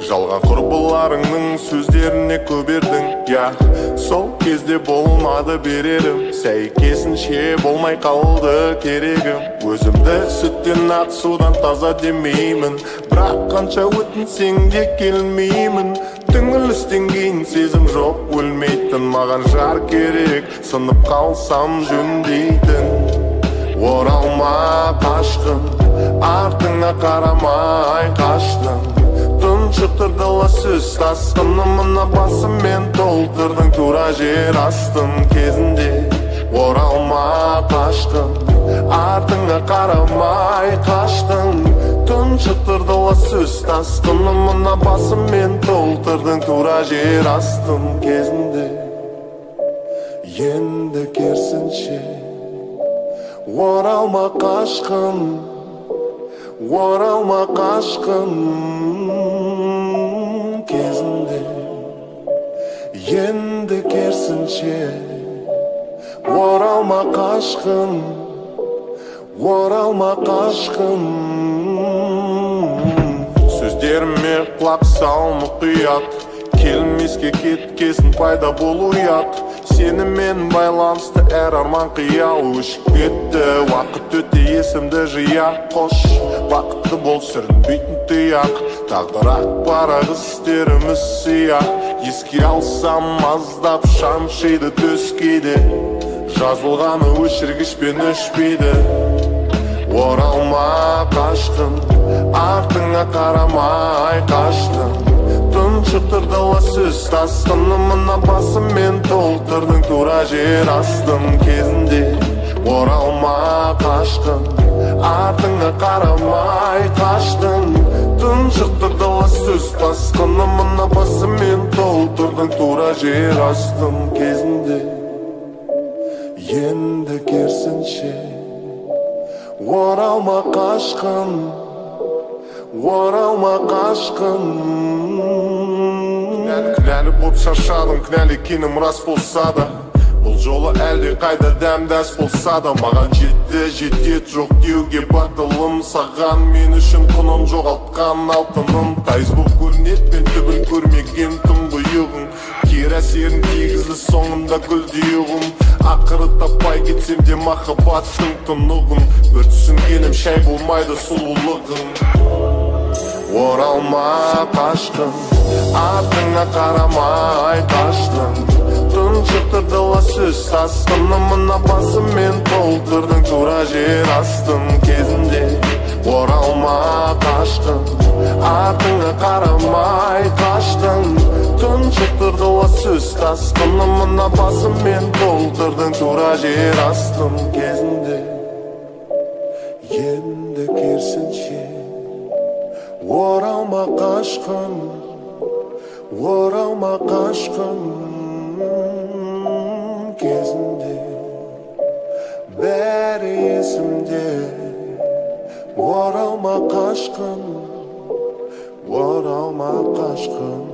Жалған құрбыларыңның сөздеріне көбердің, я сол кезде болмады берерім, сәйкесінше болмай қалды керегім. Өзімді сүттен ақ судан таза демеймін, бірақ қанша өтінсең де келмеймін. Түңілістен кейін сезім жоқ өлмейтін, маған жар керек, сынып қалсам жөндейтін. Оралма қашқын, артыңа қарамай қаштың. Тұншықтырдыла сөз тасқынымына басыммен толтырдың, тура жер астын кезінде. Оралма қашқын, артыңа қарамай қаштың. Тұншықтырдыла сөз тасқынымына басыммен толтырдың, тура жер астын кезінде. Енді керісінше оралма қашқын, оралма қашқын кезінде. Енді керісінше оралма қашқын, оралма қашқын. Сөздеріме құлақ сал мұқият, келмеске кеткесін пайда болу ұят. Сенімен байланысты әр арман қиял өшіп кетті, уақыт өте есімді жия. Қош, бақытты бол сүрінбейтін тұяқ, тағдыр ақ парақ істеріміз сияқ. Еске алсам аздап шамшиды төс кейде, жазылғаны өшіргішпен өшпейді. Оралма қашқын, артыңа қарамай қаштың. Тұншықтырдыла сөз тасқынымына басыммен толтырдың, тура жер астын кезінде. Оралма қашқын, артыңа қарамай қаштың. Тұншықтырдыла сөз тасқынымына басыммен толтырдың, тура жер астын кезінде. Енді керісінше оралма қашқын, оралма қашқын. Кінәлі боп шаршадым, кінәлі екенім рас болса да, бұл жолы әлде қайда дәмдәс болса да. Маған жетеді жоқ деуге батылым, саған мен үшін құнын жоғалтқан алтыным. Тайыз боп көрінеді мен түбін көрмеген тұңғиығым, кері әсерін тигізді соңында гүлдеуім. Ақыры таппай кетсем де махаббаттың тұнығын, бір түсінгенім шай болмайды сұлулығың. Оралма қашқын, артыңа қарамай қаштың. Тұншықтырдыла сөз тасқынымына басыммен толтырдың, тура жер астын кезінде. Оралма қашқын, артыңа қарамай қаштың. Тұншықтырдыла сөз тасқынымына басыммен толтырдың, тура жер астын кезінде. Енді керісінше оралма қашқын, оралма қашқын кезінде. Бәрі есімде, оралма қашқын, оралма қашқын.